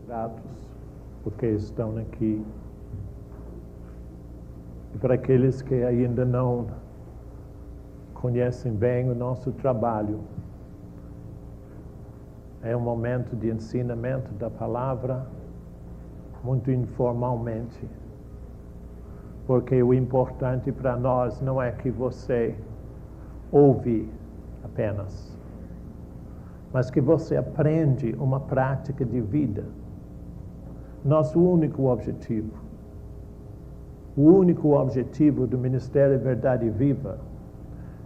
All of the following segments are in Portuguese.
gratos porque estão aqui. E para aqueles que ainda não conhecem bem o nosso trabalho, é um momento de ensinamento da palavra, muito informalmente, porque o importante para nós não é que você ouve apenas, mas que você aprende uma prática de vida. Nosso único objetivo do Ministério Verdade Viva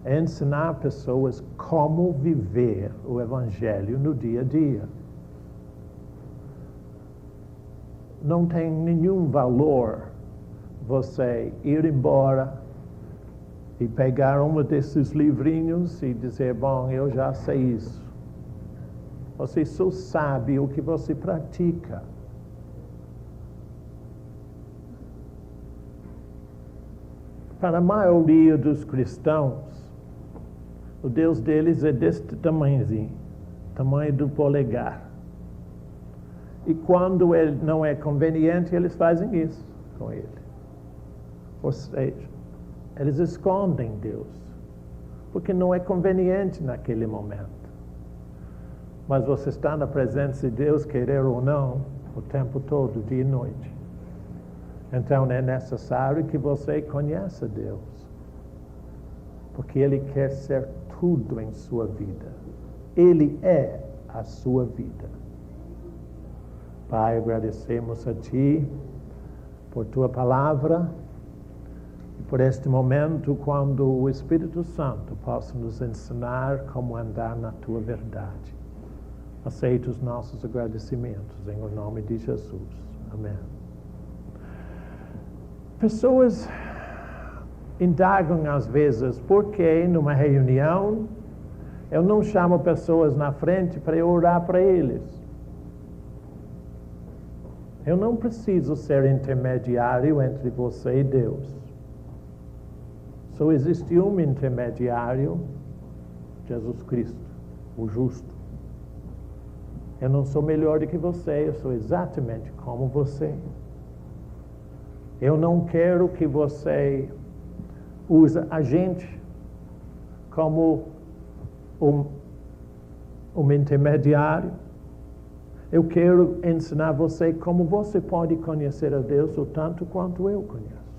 é ensinar pessoas como viver o Evangelho no dia a dia. Não tem nenhum valor você ir embora e pegar um desses livrinhos e dizer, bom, eu já sei isso. Você só sabe o que você pratica. Para a maioria dos cristãos, o Deus deles é deste tamanhozinho, tamanho do polegar. E quando ele não é conveniente, eles fazem isso com ele. Ou seja, eles escondem Deus, porque não é conveniente naquele momento. Mas você está na presença de Deus, querer ou não, o tempo todo, dia e noite. Então é necessário que você conheça Deus, porque Ele quer ser tudo em sua vida. Ele é a sua vida. Pai, agradecemos a Ti por Tua palavra e por este momento quando o Espírito Santo possa nos ensinar como andar na Tua verdade. Aceita os nossos agradecimentos em nome de Jesus. Amém. Pessoas indagam às vezes por que numa reunião eu não chamo pessoas na frente para eu orar para eles. Eu não preciso ser intermediário entre você e Deus. Só existe um intermediário, Jesus Cristo, o justo. Eu não sou melhor do que você, eu sou exatamente como você. Eu não quero que você use a gente como um intermediário. Eu quero ensinar você como você pode conhecer a Deus o tanto quanto eu conheço.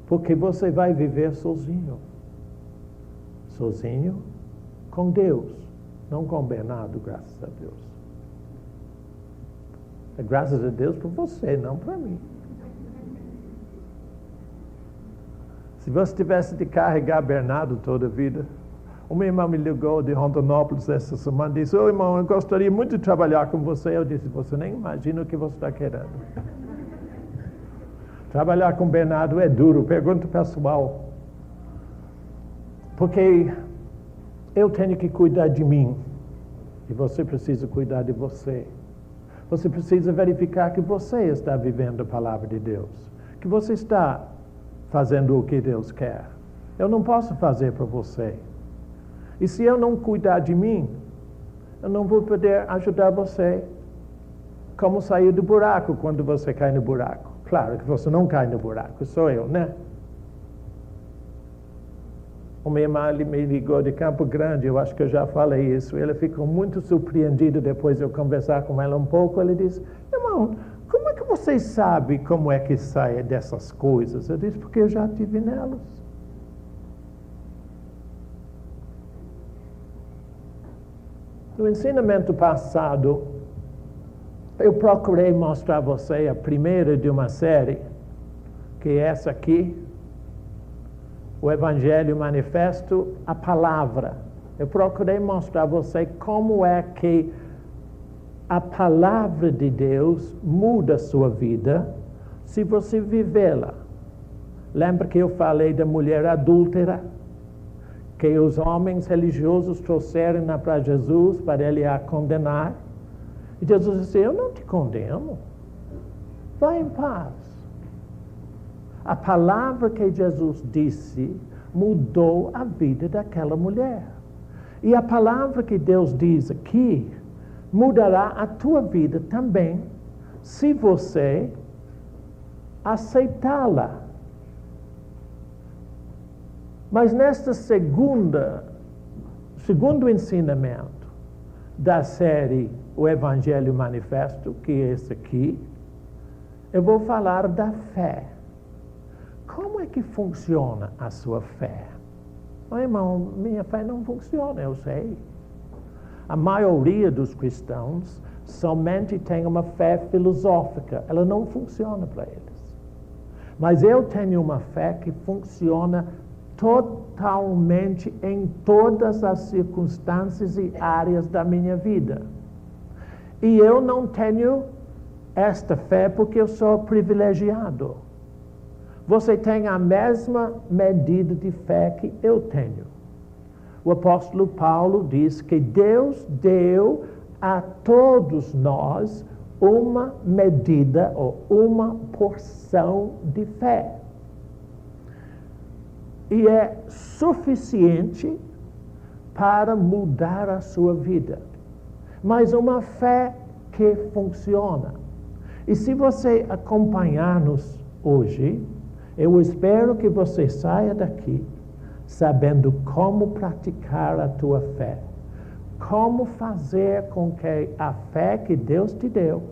Porque você vai viver sozinho. Sozinho com Deus, não com Bernardo, graças a Deus. Graças a Deus por você, não para mim. Se você tivesse de carregar Bernardo toda a vida, uma irmã me ligou de Rondonópolis essa semana e disse, irmão, eu gostaria muito de trabalhar com você. Eu disse, você nem imagina o que você está querendo. Trabalhar com Bernardo é duro, pergunta pessoal. Porque eu tenho que cuidar de mim e você precisa cuidar de você. Você precisa verificar que você está vivendo a palavra de Deus, que você está fazendo o que Deus quer. Eu não posso fazer para você. E se eu não cuidar de mim, eu não vou poder ajudar você. Como sair do buraco quando você cai no buraco? Claro que você não cai no buraco, sou eu, né? Uma irmã me ligou de Campo Grande, eu acho que eu já falei isso. Ela ficou muito surpreendida depois de eu conversar com ela um pouco. Ela disse, irmão, como é que você sabe como é que sai dessas coisas? Eu disse, porque eu já estive nelas. No ensinamento passado, eu procurei mostrar a você a primeira de uma série, que é essa aqui, o Evangelho Manifesto, a Palavra. Eu procurei mostrar a você como é que a Palavra de Deus muda a sua vida se você vivê-la. Lembra que eu falei da mulher adúltera? Que os homens religiosos trouxeram para Jesus para ele a condenar. E Jesus disse, eu não te condeno. Vai em paz. A palavra que Jesus disse mudou a vida daquela mulher. E a palavra que Deus diz aqui mudará a tua vida também, se você aceitá-la. Mas nesta segundo ensinamento da série O Evangelho Manifesto, que é esse aqui, eu vou falar da fé. Como é que funciona a sua fé? Meu irmão, minha fé não funciona, eu sei. A maioria dos cristãos somente tem uma fé filosófica. Ela não funciona para eles. Mas eu tenho uma fé que funciona totalmente em todas as circunstâncias e áreas da minha vida. E eu não tenho esta fé porque eu sou privilegiado. Você tem a mesma medida de fé que eu tenho. O apóstolo Paulo diz que Deus deu a todos nós uma medida ou uma porção de fé. E é suficiente para mudar a sua vida. Mas uma fé que funciona. E se você acompanhar-nos hoje, eu espero que você saia daqui sabendo como praticar a tua fé. Como fazer com que a fé que Deus te deu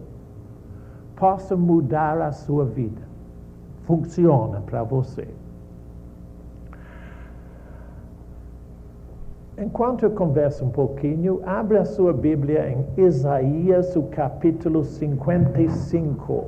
possa mudar a sua vida. Funciona para você. Enquanto eu converso um pouquinho, abre a sua Bíblia em Isaías, o capítulo 55.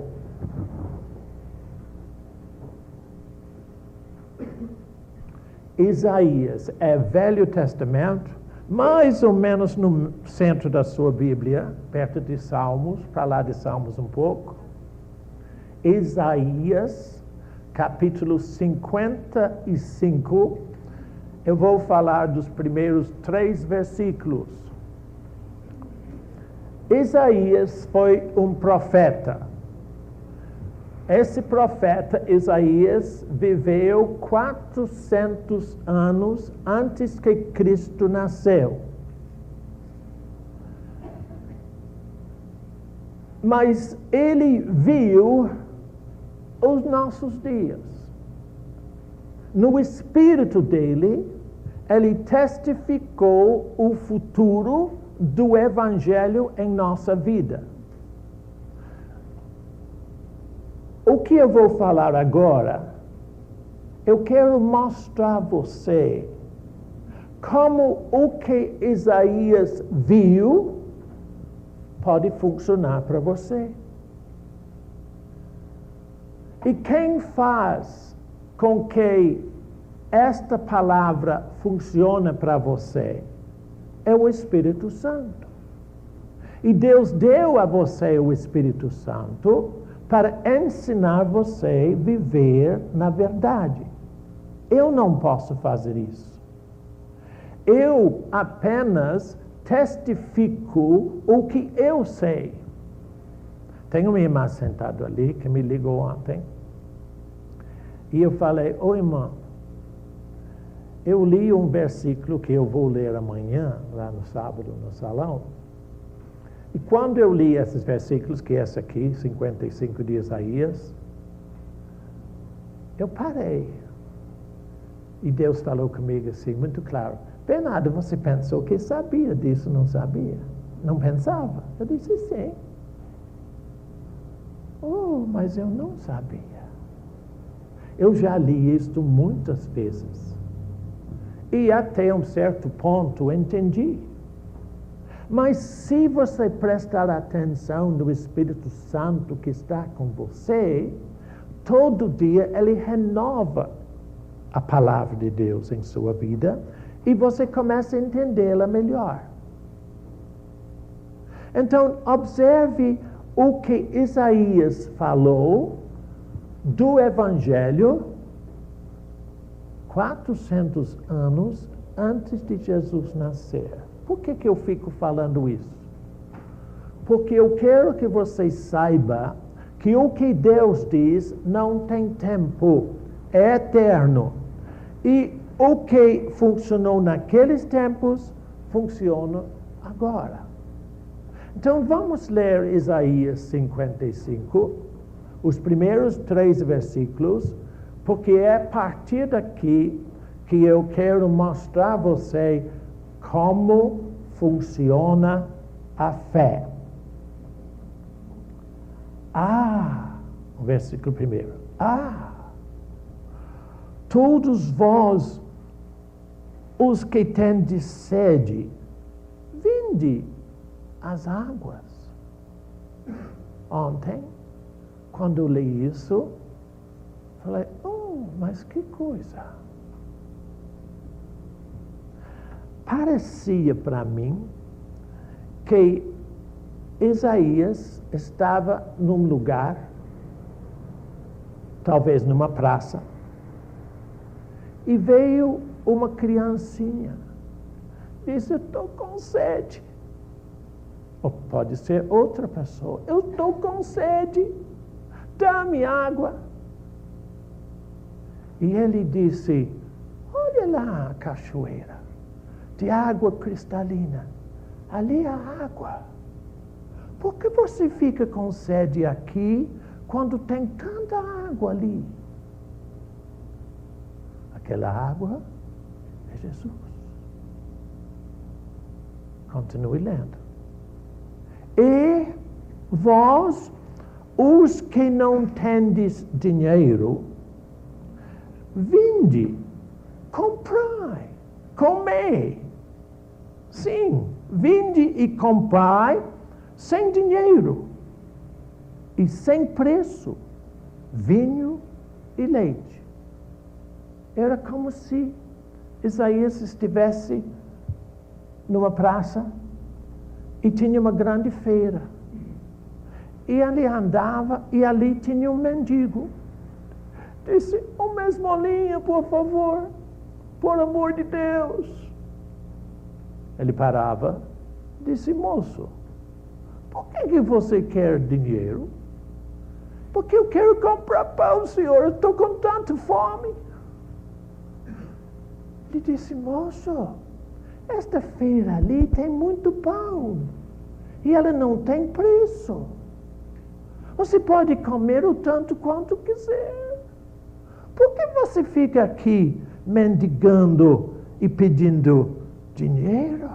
Isaías é Velho Testamento, mais ou menos no centro da sua Bíblia, perto de Salmos, para lá de Salmos um pouco. Isaías, capítulo 55. Eu vou falar dos primeiros 3 versículos. Isaías foi um profeta. Esse profeta Isaías viveu 400 anos antes que Cristo nasceu. Mas ele viu os nossos dias. No espírito dele, ele testificou o futuro do Evangelho em nossa vida. O que eu vou falar agora, eu quero mostrar a você como o que Isaías viu pode funcionar para você. E quem faz com que esta palavra funcione para você é o Espírito Santo. E Deus deu a você o Espírito Santo para ensinar você a viver na verdade. Eu não posso fazer isso. Eu apenas testifico o que eu sei. Tem uma irmã sentada ali que me ligou ontem. E eu falei, ô irmã, eu li um versículo que eu vou ler amanhã, lá no sábado, no salão. E quando eu li esses versículos, que é esse aqui, 55 de Isaías, eu parei. E Deus falou comigo assim, muito claro, Bernardo, você pensou que sabia disso, não sabia? Não pensava? Eu disse sim. Oh, mas eu não sabia. Eu já li isto muitas vezes. E até um certo ponto entendi. Mas se você prestar atenção no Espírito Santo que está com você, todo dia ele renova a palavra de Deus em sua vida e você começa a entendê-la melhor. Então, observe o que Isaías falou do Evangelho 400 anos antes de Jesus nascer. Por que eu fico falando isso? Porque eu quero que você saiba que o que Deus diz não tem tempo, é eterno. E o que funcionou naqueles tempos, funciona agora. Então vamos ler Isaías 55, os primeiros 3 versículos, porque é a partir daqui que eu quero mostrar a você como funciona a fé. O versículo 1. Todos vós, os que tendes sede, vinde às águas. Ontem, quando eu li isso, falei, mas que coisa. Parecia para mim que Isaías estava num lugar, talvez numa praça, e veio uma criancinha, disse, eu estou com sede. Ou pode ser outra pessoa, eu estou com sede, dá-me água. E ele disse, olha lá a cachoeira, de água cristalina, ali a água. Por que você fica com sede aqui, quando tem tanta água ali? Aquela água é Jesus. Continue lendo. E vós, os que não tendes dinheiro, vinde, comprai, comei. Sim, vinde e comprai sem dinheiro e sem preço, vinho e leite. Era como se Isaías estivesse numa praça e tinha uma grande feira. E ele andava e ali tinha um mendigo. Disse, uma esmolinha, por favor, por amor de Deus. Ele parava, disse, moço, por que você quer dinheiro? Porque eu quero comprar pão, senhor, eu estou com tanta fome. Ele disse, moço, esta feira ali tem muito pão e ela não tem preço. Você pode comer o tanto quanto quiser. Por que você fica aqui mendigando e pedindo dinheiro?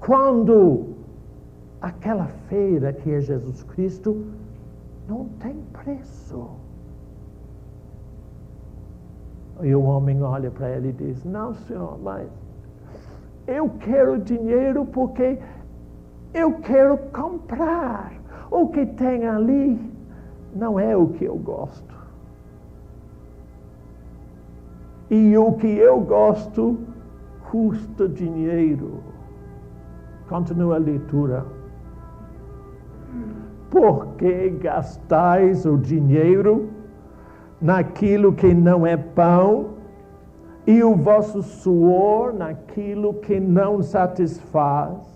Quando aquela feira que é Jesus Cristo não tem preço. E o homem olha para ele e diz, não, senhor, mas eu quero dinheiro porque eu quero comprar. O que tem ali não é o que eu gosto. E o que eu gosto custa dinheiro. Continua a leitura. Por que gastais o dinheiro naquilo que não é pão e o vosso suor naquilo que não satisfaz?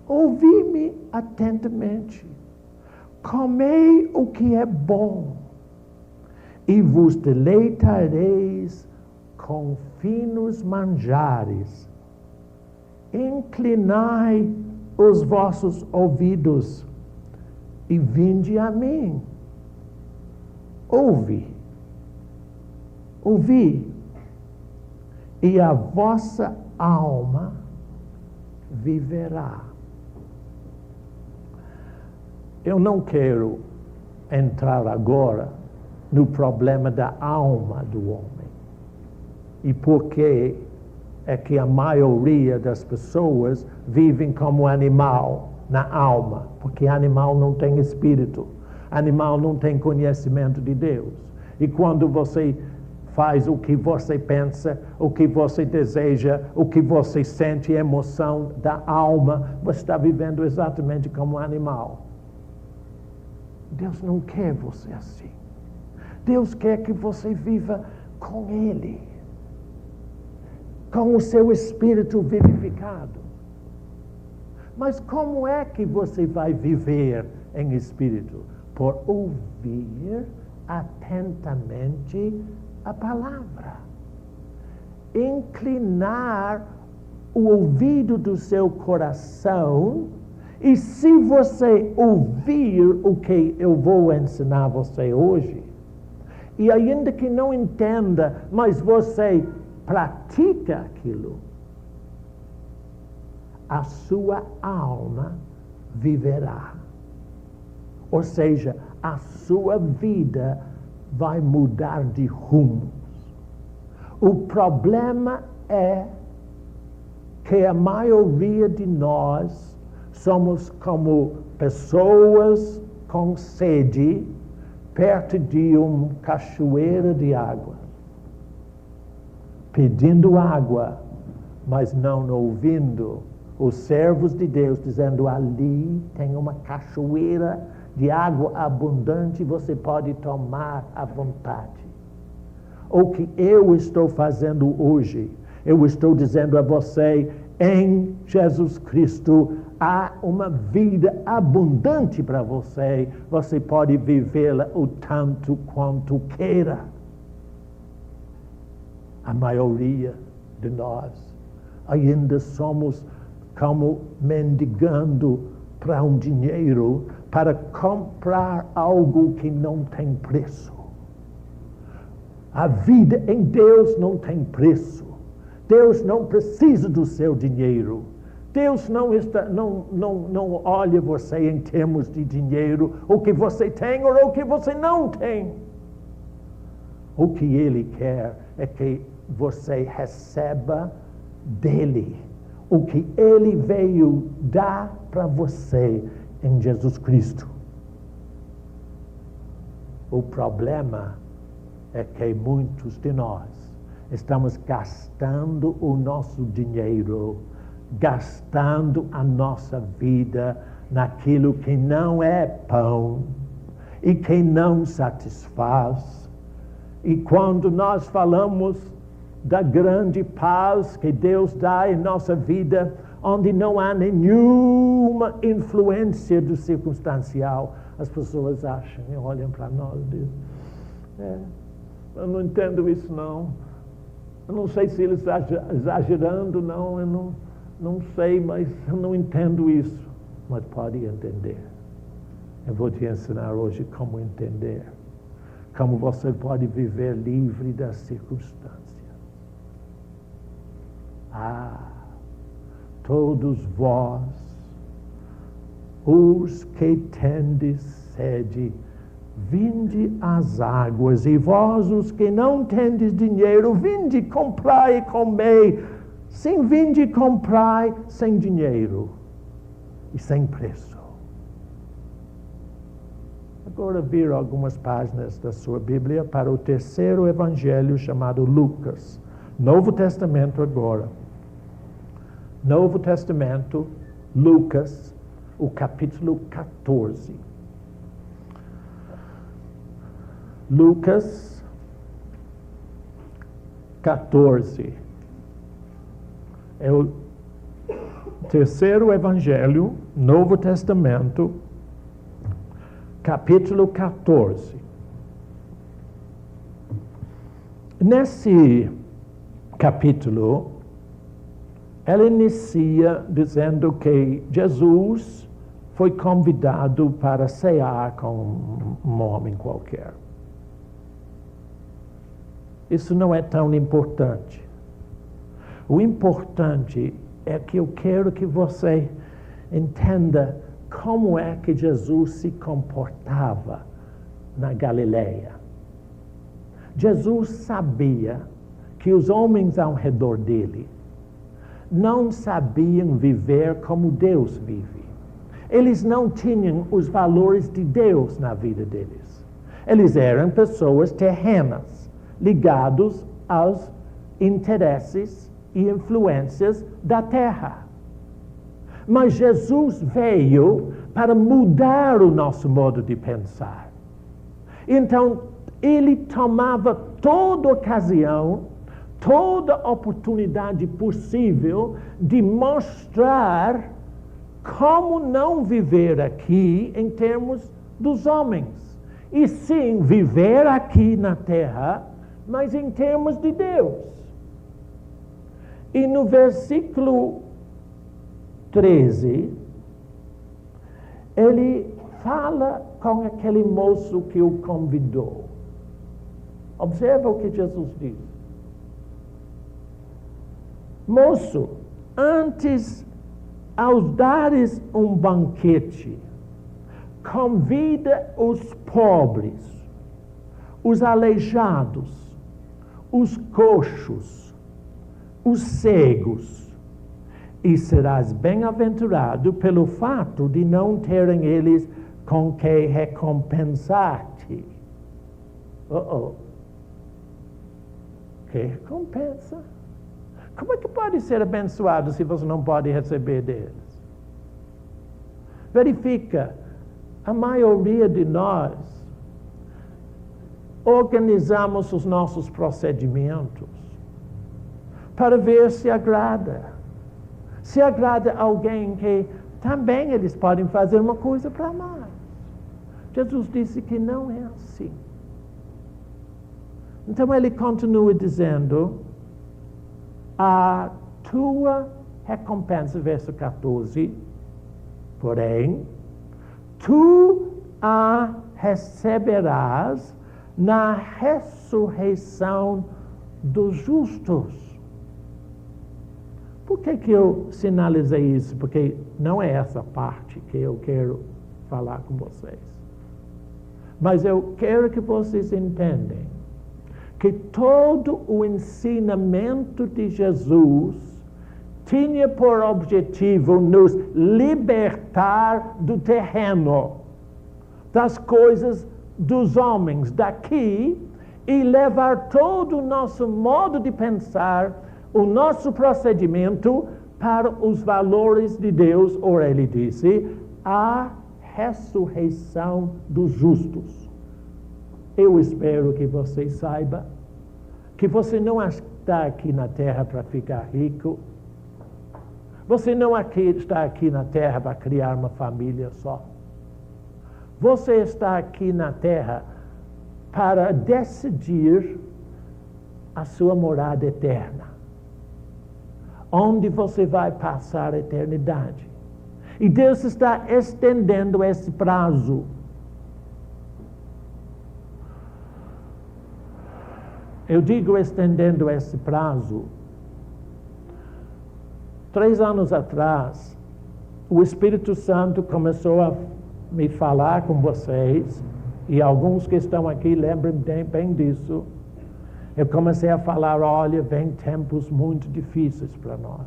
Ouvi-me atentamente. Comei o que é bom e vos deleitareis com finos manjares. Inclinai os vossos ouvidos e vinde a mim. Ouvi, e a vossa alma viverá. Eu não quero entrar agora no problema da alma do homem. E por que é que a maioria das pessoas vivem como animal na alma? Porque animal não tem espírito. Animal não tem conhecimento de Deus. E quando você faz o que você pensa, o que você deseja, o que você sente, emoção da alma, você está vivendo exatamente como um animal. Deus não quer você assim. Deus quer que você viva com Ele, com o seu espírito vivificado. Mas como é que você vai viver em espírito? Por ouvir atentamente a palavra. Inclinar o ouvido do seu coração, e se você ouvir o que eu vou ensinar você hoje, e ainda que não entenda, mas você pratica aquilo, a sua alma viverá. Ou seja, a sua vida vai mudar de rumos. O problema é que a maioria de nós somos como pessoas com sede perto de uma cachoeira de água, pedindo água, mas não ouvindo os servos de Deus dizendo: ali tem uma cachoeira de água abundante, você pode tomar à vontade. O que eu estou fazendo hoje, eu estou dizendo a você: em Jesus Cristo há uma vida abundante para você. Você pode vivê-la o tanto quanto queira. A maioria de nós ainda somos como mendigando para um dinheiro para comprar algo que não tem preço. A vida em Deus não tem preço. Deus não precisa do seu dinheiro. Deus não olha você em termos de dinheiro, o que você tem ou o que você não tem. O que Ele quer é que você receba dele o que Ele veio dar para você em Jesus Cristo. O problema é que muitos de nós estamos gastando o nosso dinheiro, gastando a nossa vida naquilo que não é pão e que não satisfaz. E quando nós falamos da grande paz que Deus dá em nossa vida, onde não há nenhuma influência do circunstancial, as pessoas acham e olham para nós e dizem: eu não entendo isso não. Eu não sei se ele está exagerando, não. Eu não sei, mas eu não entendo isso. Mas pode entender. Eu vou te ensinar hoje como entender. Como você pode viver livre das circunstâncias. Todos vós, os que tendes sede, vinde às águas, e vós, os que não tendes dinheiro, vinde, comprai e comei. Sim, vinde e comprai sem dinheiro e sem preço. Agora vira algumas páginas da sua Bíblia para o terceiro evangelho chamado Lucas. Novo Testamento agora. Novo Testamento, Lucas, o capítulo 14. Lucas 14. É o terceiro evangelho, Novo Testamento, capítulo 14. Nesse capítulo, ela inicia dizendo que Jesus foi convidado para cear com um homem qualquer. Isso não é tão importante. O importante é que eu quero que você entenda como é que Jesus se comportava na Galileia. Jesus sabia que os homens ao redor dele não sabiam viver como Deus vive. Eles não tinham os valores de Deus na vida deles. Eles eram pessoas terrenas, ligados aos interesses e influências da terra. Mas Jesus veio para mudar o nosso modo de pensar. Então, ele tomava toda ocasião, toda oportunidade possível de mostrar como não viver aqui em termos dos homens. E sim, viver aqui na terra, mas em termos de Deus. E no versículo 13, ele fala com aquele moço que o convidou. Observa o que Jesus diz. Moço, antes, ao dares um banquete, convida os pobres, os aleijados, os coxos, os cegos, e serás bem-aventurado pelo fato de não terem eles com que recompensar-te. Que recompensa? Como é que pode ser abençoado se você não pode receber deles? Verifica, a maioria de nós organizamos os nossos procedimentos para ver se agrada. Se agrada alguém que também eles podem fazer uma coisa para nós. Jesus disse que não é assim. Então ele continua dizendo, a tua recompensa, verso 14, porém, tu a receberás na ressurreição dos justos. Por que eu sinalizei isso? Porque não é essa parte que eu quero falar com vocês. Mas eu quero que vocês entendam que todo o ensinamento de Jesus tinha por objetivo nos libertar do terreno, das coisas dos homens daqui, e levar todo o nosso modo de pensar, o nosso procedimento para os valores de Deus, ou ele disse, a ressurreição dos justos. Eu espero que você saiba que você não está aqui na terra para ficar rico. Você não está aqui na terra para criar uma família só. Você está aqui na terra para decidir a sua morada eterna, onde você vai passar a eternidade. E Deus está estendendo esse prazo. Eu digo estendendo esse prazo. 3 anos atrás, o Espírito Santo começou a me falar com vocês, e alguns que estão aqui lembram bem disso. Eu comecei a falar, olha, vem tempos muito difíceis para nós.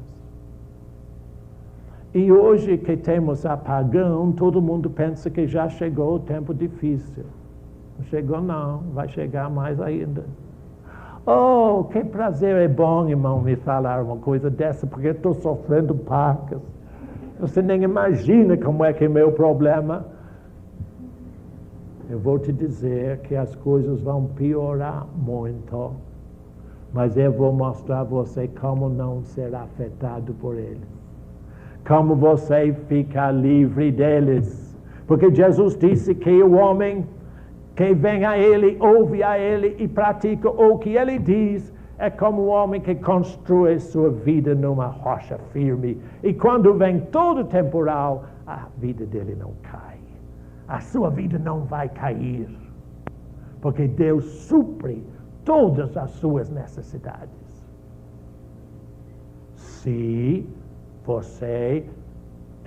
E hoje que temos apagão, todo mundo pensa que já chegou o tempo difícil. Não chegou não, vai chegar mais ainda. Oh, que prazer, é bom, irmão, me falar uma coisa dessa, porque eu estou sofrendo pacas. Você nem imagina como é que é meu problema. Eu vou te dizer que as coisas vão piorar muito, mas eu vou mostrar a você como não ser afetado por eles. Como você fica livre deles. Porque Jesus disse que o homem que vem a Ele, ouve a Ele e pratica o que Ele diz, é como um homem que constrói sua vida numa rocha firme. E quando vem todo temporal, a vida dele não cai. A sua vida não vai cair. Porque Deus supre todas as suas necessidades. Se você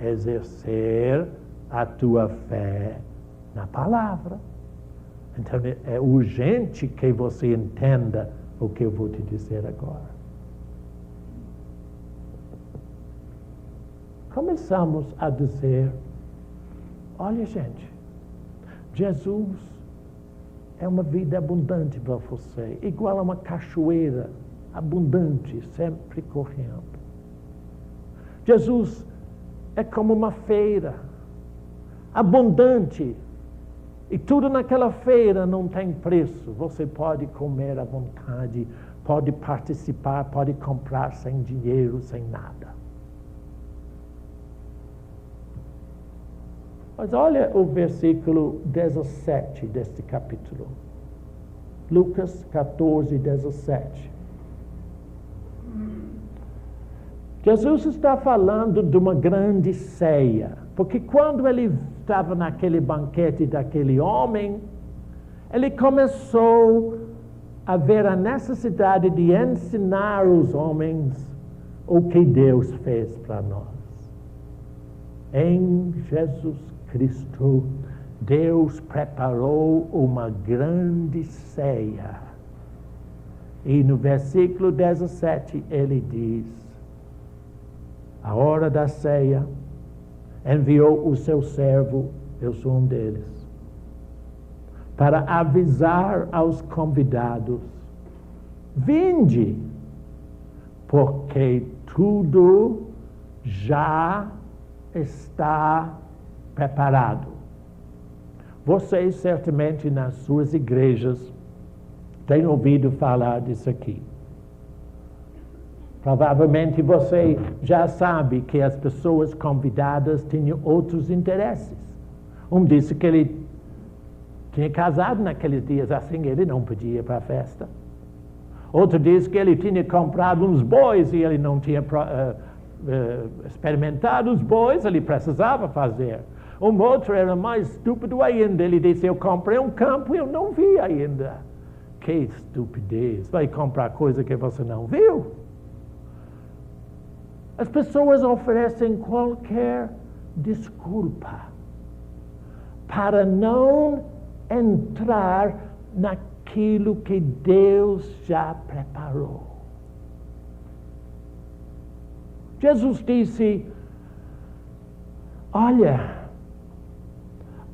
exercer a tua fé na palavra. Então é urgente que você entenda o que eu vou te dizer agora. Começamos a dizer, olha gente, Jesus é uma vida abundante para você, igual a uma cachoeira abundante, sempre correndo. Jesus é como uma feira abundante, e tudo naquela feira não tem preço. Você pode comer à vontade, pode participar, pode comprar sem dinheiro, sem nada. Mas olha o versículo 17 deste capítulo. Lucas 14, 17. Jesus está falando de uma grande ceia, porque quando ele estava naquele banquete daquele homem, ele começou a ver a necessidade de ensinar os homens o que Deus fez para nós. Em Jesus Cristo, Deus preparou uma grande ceia. E no versículo 17 ele diz: a hora da ceia, enviou o seu servo, eu sou um deles, para avisar aos convidados: vinde, porque tudo já está preparado. Vocês certamente nas suas igrejas têm ouvido falar disso aqui. Provavelmente você já sabe que as pessoas convidadas tinham outros interesses. Um disse que ele tinha casado naqueles dias, assim ele não podia ir para a festa. Outro disse que ele tinha comprado uns bois e ele não tinha experimentado os bois, ele precisava fazer. Um outro era mais estúpido ainda, ele disse: eu comprei um campo e eu não vi ainda. Que estupidez, vai comprar coisa que você não viu? As pessoas oferecem qualquer desculpa para não entrar naquilo que Deus já preparou. Jesus disse: olha,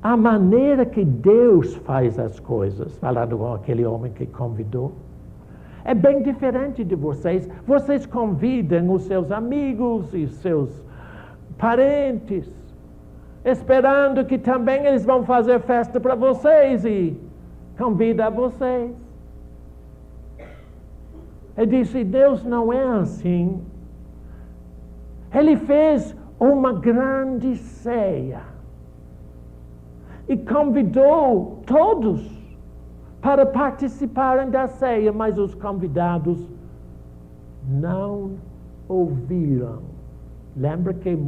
a maneira que Deus faz as coisas, falando com aquele homem que convidou, é bem diferente de vocês. Vocês convidam os seus amigos e seus parentes, esperando que também eles vão fazer festa para vocês e convida a vocês. Ele disse: Deus não é assim. Ele fez uma grande ceia e convidou todos para participarem da ceia, mas os convidados não ouviram. Lembra que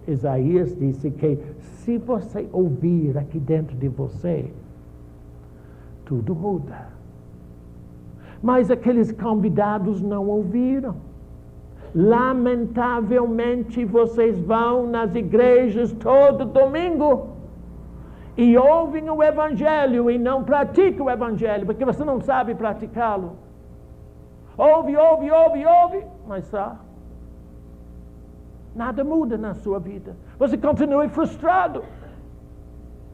Isaías disse que se você ouvir aqui dentro de você, tudo muda. Mas aqueles convidados não ouviram. Lamentavelmente, vocês vão nas igrejas todo domingo e ouvem o Evangelho e não praticam o Evangelho, porque você não sabe praticá-lo. Ouve, mas só nada muda na sua vida. Você continua frustrado,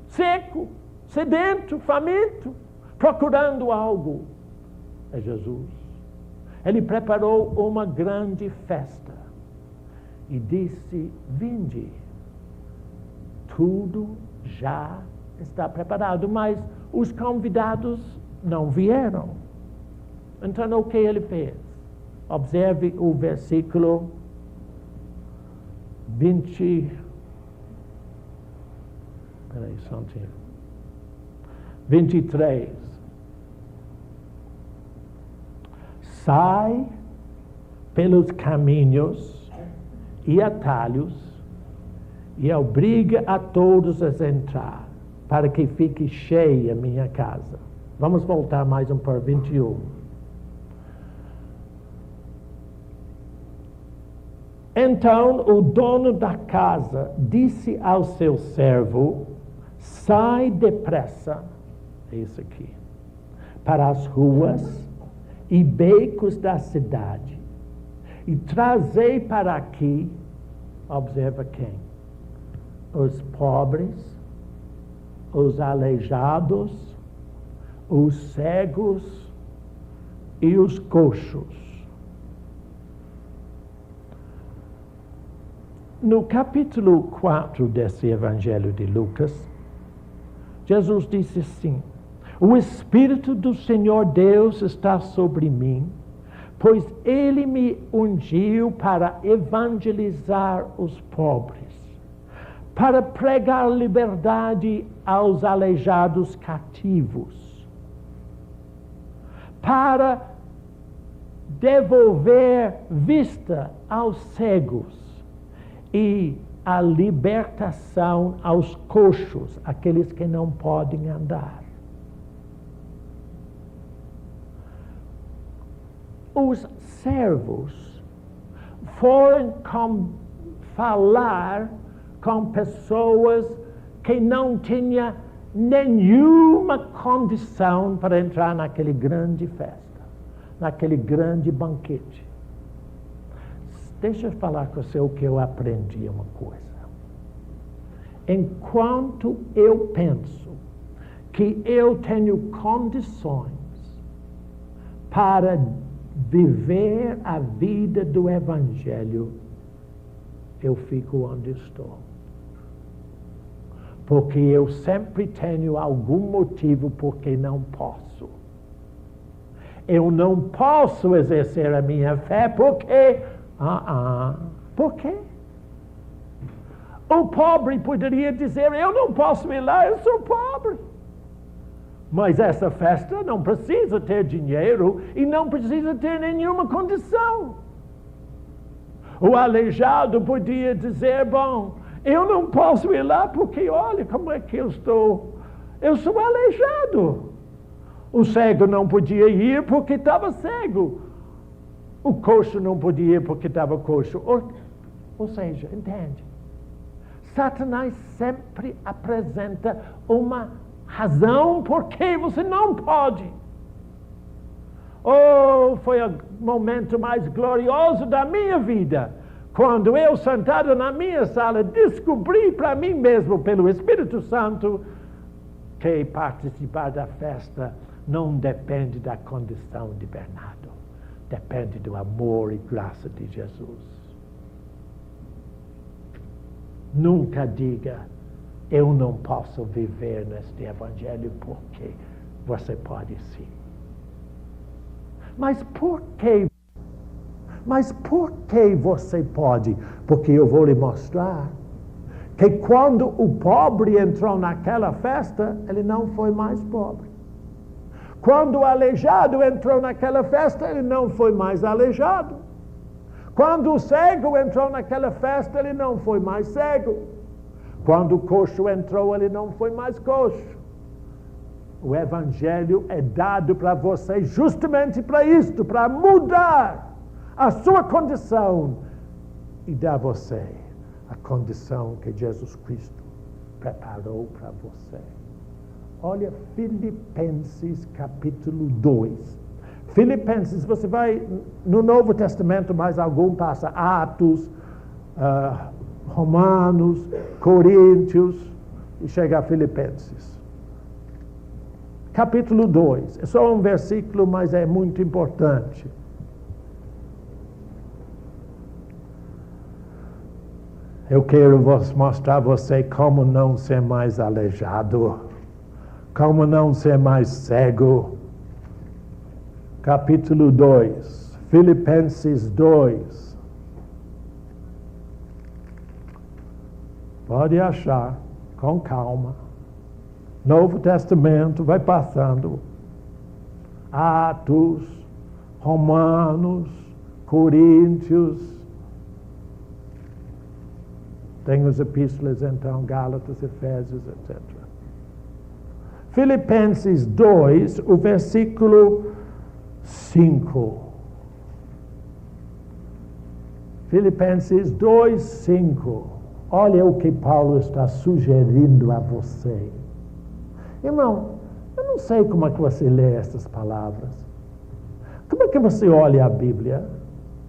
seco, sedento, faminto, procurando algo. É Jesus. Ele preparou uma grande festa e disse: vinde, tudo já está preparado, mas os convidados não vieram. Então o que ele fez? Observe o versículo 23. Sai pelos caminhos e atalhos e obriga a todos a entrar, para que fique cheia minha casa. Vamos voltar mais para 21. Então o dono da casa disse ao seu servo: sai depressa, isso aqui, para as ruas e becos da cidade, e trazei para aqui, observa quem? Os pobres, os aleijados, os cegos e os coxos. No capítulo 4 desse Evangelho de Lucas, Jesus disse assim: o Espírito do Senhor Deus está sobre mim, pois Ele me ungiu para evangelizar os pobres, para pregar liberdade aos aleijados cativos, para devolver vista aos cegos e a libertação aos coxos, aqueles que não podem andar. Os servos foram falar com pessoas que não tinham nenhuma condição para entrar naquele grande festa, naquele grande banquete. Deixa eu falar com você o que eu aprendi uma coisa. Enquanto eu penso que eu tenho condições para viver a vida do Evangelho, eu fico onde estou. Porque eu sempre tenho algum motivo porque não posso. Eu não posso exercer a minha fé porque... Por quê? O pobre poderia dizer, eu não posso ir lá, eu sou pobre. Mas essa festa não precisa ter dinheiro e não precisa ter nenhuma condição. O aleijado podia dizer, bom, eu não posso ir lá porque olha como é que eu sou aleijado. O cego não podia ir porque estava cego. O coxo não podia ir porque estava coxo. Ou seja, entende? Satanás sempre apresenta uma razão por que você não pode. Foi o momento mais glorioso da minha vida, quando eu, sentado na minha sala, descobri para mim mesmo, pelo Espírito Santo, que participar da festa não depende da condição de Bernardo, depende do amor e graça de Jesus. Nunca diga, eu não posso viver neste Evangelho, porque você pode sim. Mas por que você pode? Porque eu vou lhe mostrar que quando o pobre entrou naquela festa, ele não foi mais pobre. Quando o aleijado entrou naquela festa, ele não foi mais aleijado. Quando o cego entrou naquela festa, ele não foi mais cego. Quando o coxo entrou, ele não foi mais coxo. O Evangelho é dado para você justamente para isto, para mudar a sua condição e dar a você a condição que Jesus Cristo preparou para você. Olha Filipenses capítulo 2. Filipenses, você vai no Novo Testamento, mais algum passa Atos, Romanos, Coríntios e chega a Filipenses. Capítulo 2. É só um versículo, mas é muito importante. Eu quero mostrar a você como não ser mais aleijado, como não ser mais cego. Capítulo 2, Filipenses 2. Pode achar, com calma. Novo Testamento vai passando. Atos, Romanos, Coríntios. Tem as epístolas, então, Gálatas, Efésios, etc. Filipenses 2, o versículo 5. Filipenses 2, 5. Olha o que Paulo está sugerindo a você. Irmão, eu não sei como é que você lê essas palavras. Como é que você olha a Bíblia?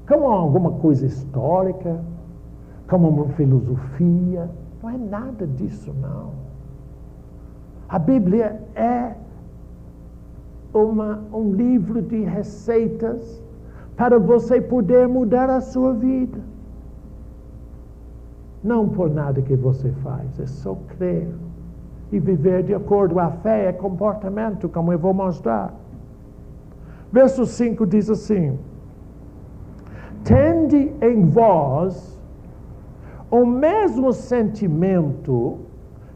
Como alguma coisa histórica? Como uma filosofia? Não é nada disso, não. A Bíblia é um livro de receitas para você poder mudar a sua vida. Não por nada que você faz, é só crer e viver de acordo com a fé, é comportamento, como eu vou mostrar. Verso 5 diz assim: tende em vós o mesmo sentimento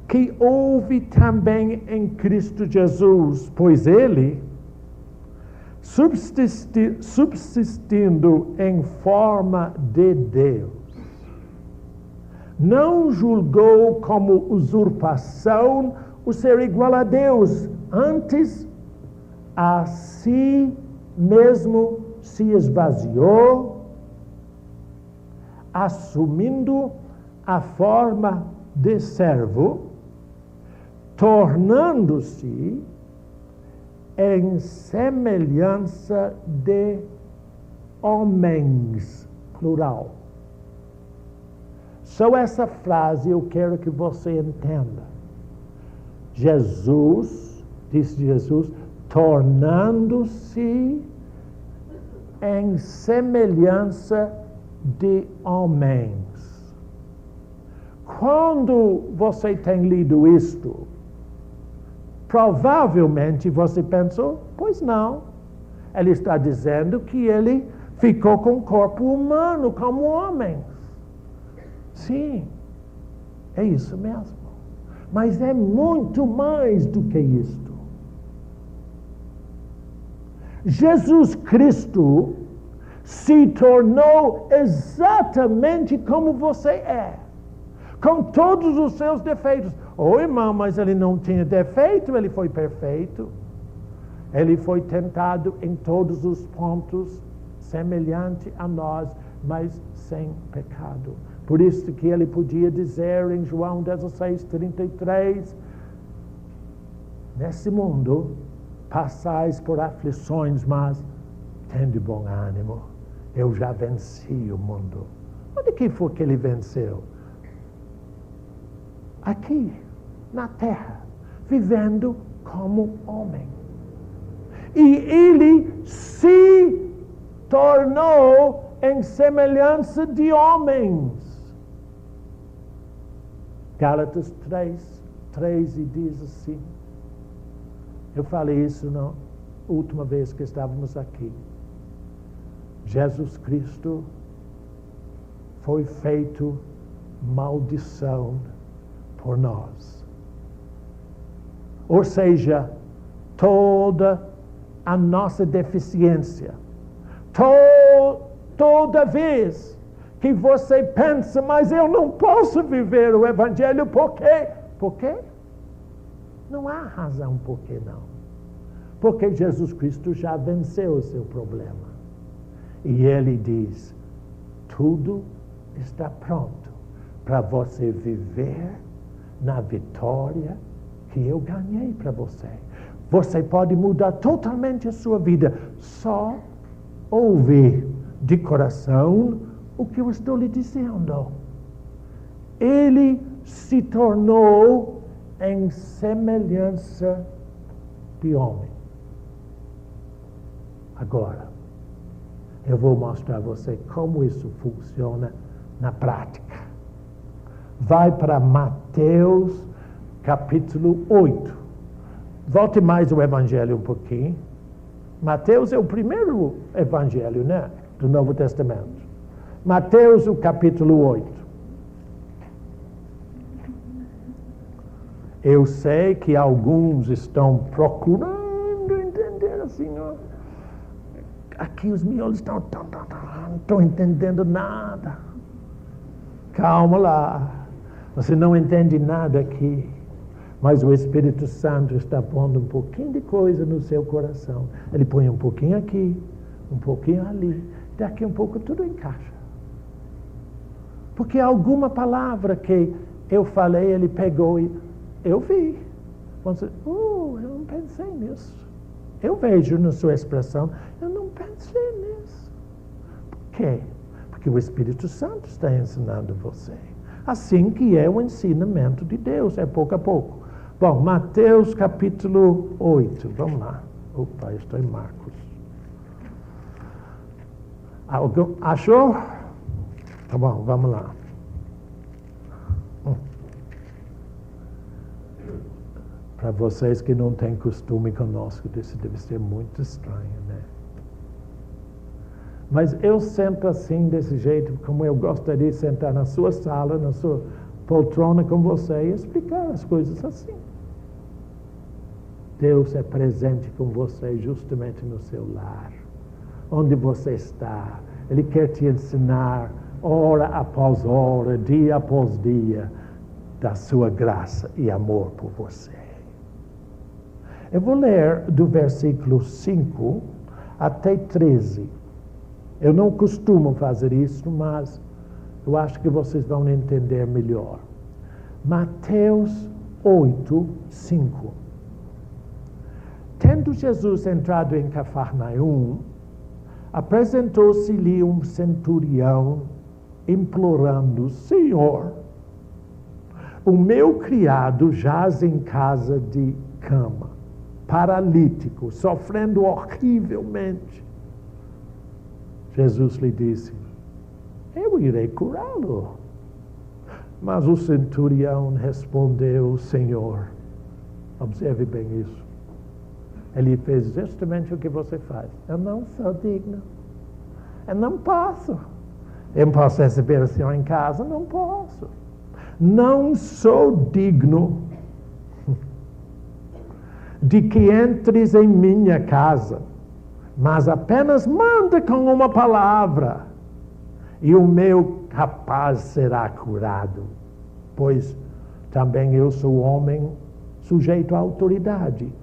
que houve também em Cristo Jesus, pois ele, subsistindo em forma de Deus. Não julgou como usurpação o ser igual a Deus, antes a si mesmo se esvaziou, assumindo a forma de servo, tornando-se em semelhança de homens, plural. Só essa frase eu quero que você entenda. Jesus, disse Jesus, tornando-se em semelhança de homens. Quando você tem lido isto, provavelmente você pensou, pois não. Ele está dizendo que ele ficou com o corpo humano como homem. Sim, é isso mesmo. Mas é muito mais do que isto. Jesus Cristo se tornou exatamente como você é, com todos os seus defeitos. Oh, irmão, mas ele não tinha defeito, ele foi perfeito. Ele foi tentado em todos os pontos, semelhante a nós, mas sem pecado. Por isso que ele podia dizer em João 16:33, nesse mundo passais por aflições, mas tende bom ânimo. Eu já venci o mundo. Onde que foi que ele venceu? Aqui, na terra, vivendo como homem. E ele se tornou em semelhança de homens. Gálatas 3:13 diz assim. Eu falei isso na última vez que estávamos aqui. Jesus Cristo foi feito maldição por nós. Ou seja, toda a nossa deficiência, toda vez que você pensa, mas eu não posso viver o Evangelho, por quê? Por quê? Não há razão por que não. Porque Jesus Cristo já venceu o seu problema. E ele diz, tudo está pronto para você viver na vitória que eu ganhei para você. Você pode mudar totalmente a sua vida. Só ouvir de coração o que eu estou lhe dizendo. Ele se tornou em semelhança de homem. Agora, eu vou mostrar a você como isso funciona na prática. Vai para Mateus capítulo 8. Volte mais o Evangelho um pouquinho. Mateus é o primeiro Evangelho, né? Do Novo Testamento. Mateus, o capítulo 8. Eu sei que alguns estão procurando entender assim, ó. Aqui os miolos não estão entendendo nada. Calma lá. Você não entende nada aqui. Mas o Espírito Santo está pondo um pouquinho de coisa no seu coração. Ele põe um pouquinho aqui, um pouquinho ali. Daqui um pouco tudo encaixa. Porque alguma palavra que eu falei, ele pegou e eu vi. Você, eu não pensei nisso. Eu vejo na sua expressão, eu não pensei nisso. Por quê? Porque o Espírito Santo está ensinando você. Assim que é o ensinamento de Deus, é pouco a pouco. Bom, Mateus capítulo 8, vamos lá. Opa, eu estou em Marcos. Achou? Tá bom, vamos lá. Para vocês que não têm costume conosco, isso deve ser muito estranho, né? Mas eu sento assim, desse jeito, como eu gostaria de sentar na sua sala, na sua poltrona com você e explicar as coisas assim. Deus é presente com você justamente no seu lar, onde você está. Ele quer te ensinar, hora após hora, dia após dia, da sua graça e amor por você. Eu vou ler do versículo 5 até 13. Eu não costumo fazer isso, mas eu acho que vocês vão entender melhor. Mateus 8, 5. Tendo Jesus entrado em Cafarnaum, apresentou-se-lhe um centurião, implorando: Senhor, o meu criado jaz em casa de cama, paralítico, sofrendo horrivelmente. Jesus lhe disse: eu irei curá-lo. Mas o centurião respondeu: Senhor, observe bem isso. Ele fez justamente o que você faz. Eu não sou digno. Eu não posso. Eu posso receber o Senhor em casa? Não posso. Não sou digno de que entres em minha casa, mas apenas manda com uma palavra e o meu rapaz será curado, pois também eu sou homem sujeito à autoridade.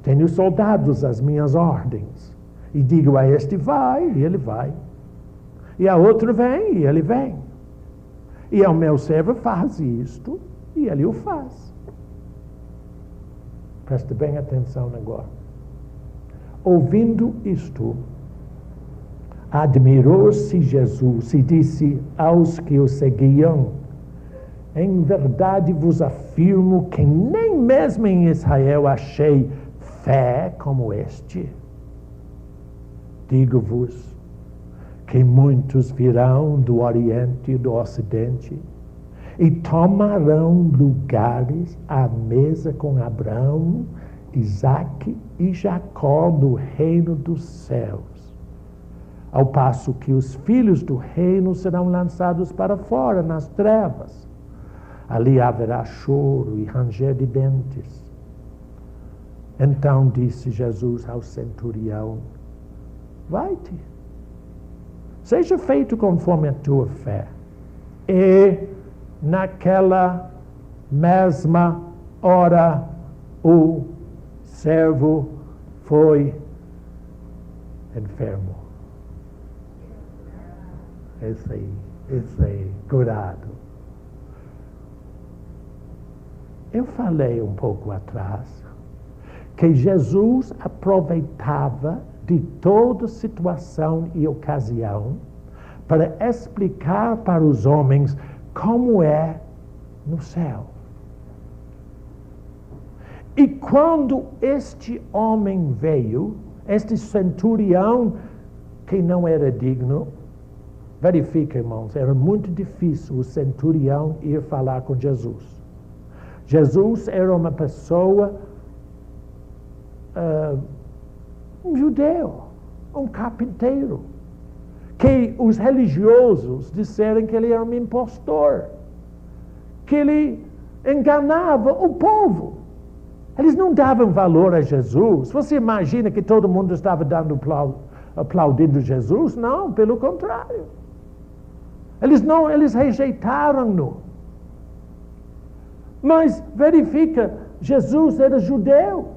Tenho soldados às minhas ordens. E digo a este: vai, e ele vai. E a outro: vem, e ele vem. E ao meu servo: faz isto, e ele o faz. Preste bem atenção agora. Ouvindo isto, admirou-se Jesus e disse aos que o seguiam: em verdade vos afirmo que nem mesmo em Israel achei fé como este. Digo-vos que muitos virão do Oriente e do Ocidente e tomarão lugares à mesa com Abraão, Isaque e Jacó no reino dos céus, ao passo que os filhos do reino serão lançados para fora nas trevas. Ali haverá choro e ranger de dentes. Então disse Jesus ao centurião: vai-te, seja feito conforme a tua fé. E naquela mesma hora o servo foi enfermo. Esse aí, curado. Eu falei um pouco atrás que Jesus aproveitava de toda situação e ocasião para explicar para os homens como é no céu. E quando este homem veio, este centurião que não era digno, verifica, irmãos, era muito difícil o centurião ir falar com Jesus. Jesus era uma pessoa, um judeu, um carpinteiro, que os religiosos disseram que ele era um impostor, que ele enganava o povo. Eles não davam valor a Jesus. Você imagina que todo mundo estava aplaudindo Jesus? Não, pelo contrário. Eles rejeitaram-no. Mas verifica, Jesus era judeu.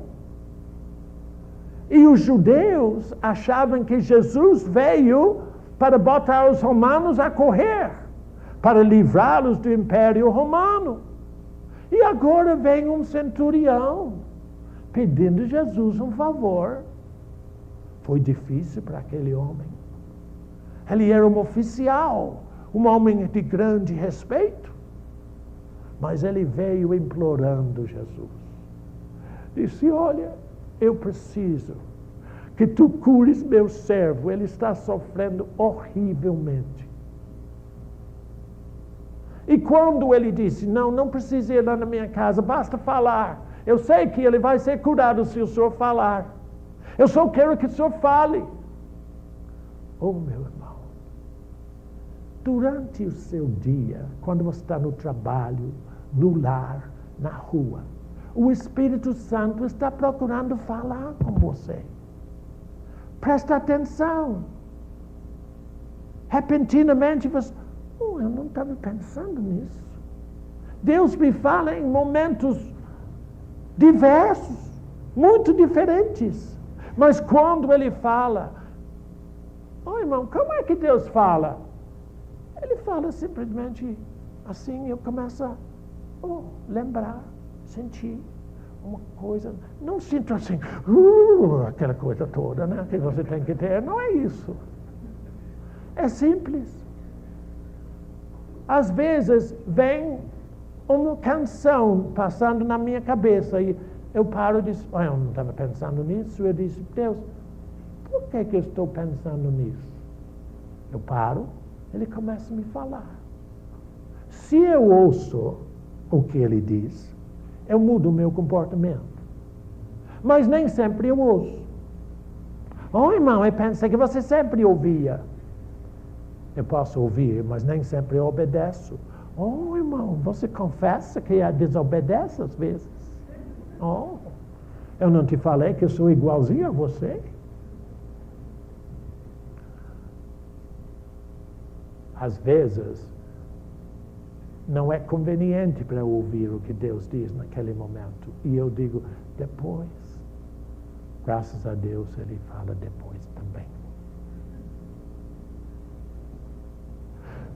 E os judeus achavam que Jesus veio para botar os romanos a correr, para livrá-los do Império Romano. E agora vem um centurião pedindo a Jesus um favor. Foi difícil para aquele homem. Ele era um oficial, um homem de grande respeito. Mas ele veio implorando Jesus. Disse: olha, eu preciso que tu cures meu servo. Ele está sofrendo horrivelmente. E quando ele disse: não precisa ir lá na minha casa, basta falar. Eu sei que ele vai ser curado se o senhor falar. Eu só quero que o senhor fale. Oh, meu irmão, durante o seu dia, quando você está no trabalho, no lar, na rua, O Espírito Santo está procurando falar com você. Presta atenção. Repentinamente você... eu não estava pensando nisso. Deus me fala em momentos diversos, muito diferentes. Mas quando Ele fala... irmão, como é que Deus fala? Ele fala simplesmente assim, eu começo a lembrar, sentir uma coisa. Não sinto assim, aquela coisa toda, né, que você tem que ter. Não é isso. É simples. Às vezes vem uma canção passando na minha cabeça e eu paro e digo, eu não estava pensando nisso. Eu disse, Deus, por que eu estou pensando nisso? Eu paro, Ele começa a me falar. Se eu ouço o que Ele diz, eu mudo o meu comportamento. Mas nem sempre eu ouço. Irmão, eu pensei que você sempre ouvia. Eu posso ouvir, mas nem sempre eu obedeço. Irmão, você confessa que desobedece às vezes? Eu não te falei que eu sou igualzinho a você? Às vezes, não é conveniente para ouvir o que Deus diz naquele momento. E eu digo, depois. Graças a Deus, Ele fala depois também.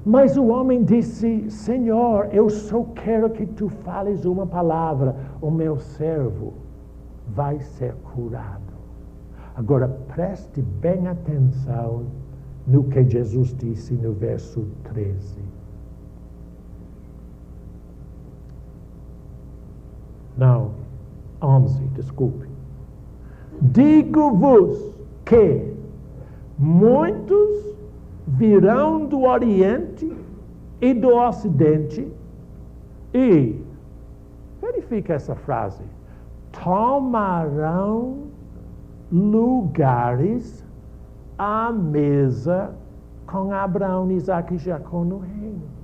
Mas o homem disse, Senhor, eu só quero que Tu fales uma palavra. O meu servo vai ser curado. Agora, preste bem atenção no que Jesus disse no verso 13. Não, 11, desculpe. Digo-vos que muitos virão do Oriente e do Ocidente e, verifica essa frase, tomarão lugares à mesa com Abraão, Isaque e Jacó no reino.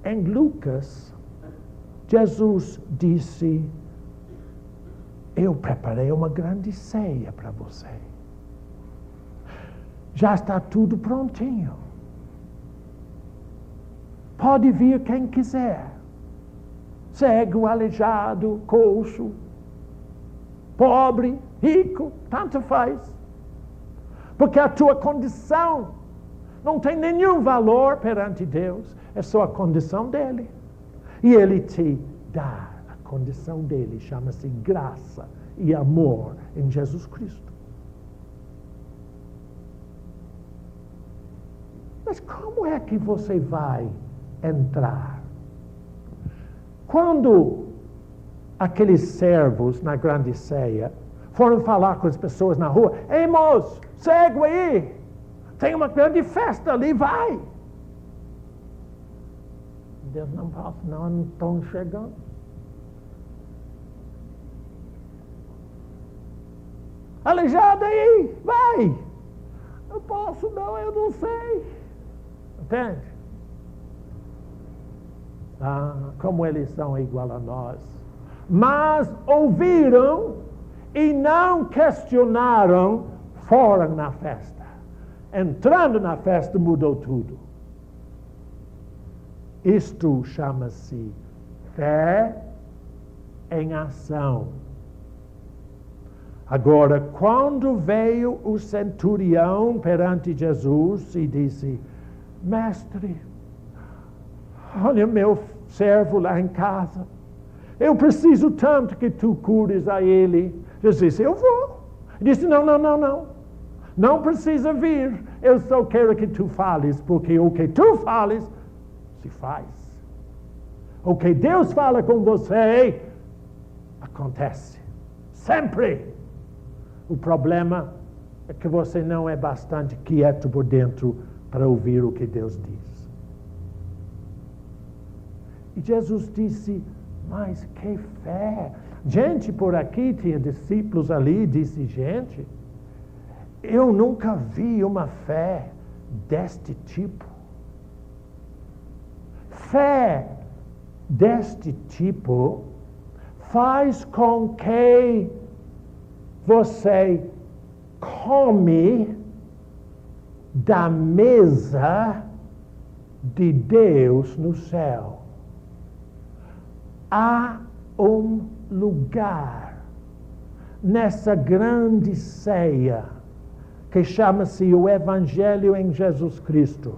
Em Lucas, Jesus disse, eu preparei uma grande ceia para você. Já está tudo prontinho. Pode vir quem quiser. Cego, aleijado, coxo, pobre, rico, tanto faz. Porque a tua condição não tem nenhum valor perante Deus. É só a condição dele. E Ele te dá a condição dele. Chama-se graça e amor em Jesus Cristo. Mas como é que você vai entrar? Quando aqueles servos na grande ceia foram falar com as pessoas na rua, ei moço, cego aí, tem uma grande festa ali, vai. Deus não posso, não estão chegando. Aleijado aí, vai. Eu posso não, eu não sei. Entende? Como eles são igual a nós. Mas ouviram e não questionaram, foram na festa. Entrando na festa mudou tudo. Isto chama-se fé em ação. Agora, quando veio o centurião perante Jesus e disse, mestre, olha meu servo lá em casa, eu preciso tanto que tu cures a ele. Jesus disse, eu vou. Ele disse, não precisa vir, eu só quero que tu fales, porque o que tu fales, se faz. O que Deus fala com você, acontece. Sempre. O problema é que você não é bastante quieto por dentro para ouvir o que Deus diz. E Jesus disse, mas que fé! Gente por aqui, tinha discípulos ali, disse, gente, eu nunca vi uma fé deste tipo. fé deste tipo faz com que você come da mesa de Deus no céu. Há um lugar nessa grande ceia que chama-se o Evangelho em Jesus Cristo.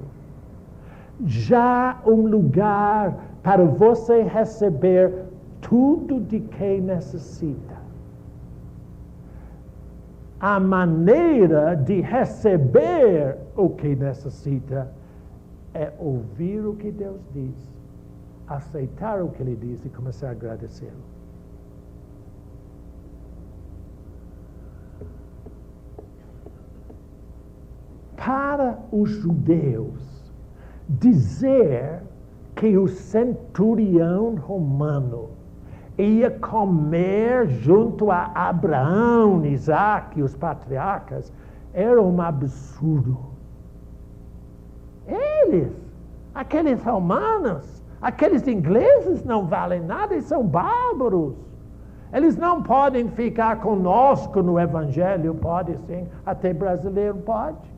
Já um lugar para você receber tudo de que necessita. A maneira de receber o que necessita é ouvir o que Deus diz, aceitar o que Ele diz e começar a agradecê-lo. Para os judeus, dizer que o centurião romano ia comer junto a Abraão, Isaac e os patriarcas era um absurdo. Eles, aqueles romanos, aqueles ingleses não valem nada, eles são bárbaros. Eles não podem ficar conosco no Evangelho, pode sim, até brasileiro pode.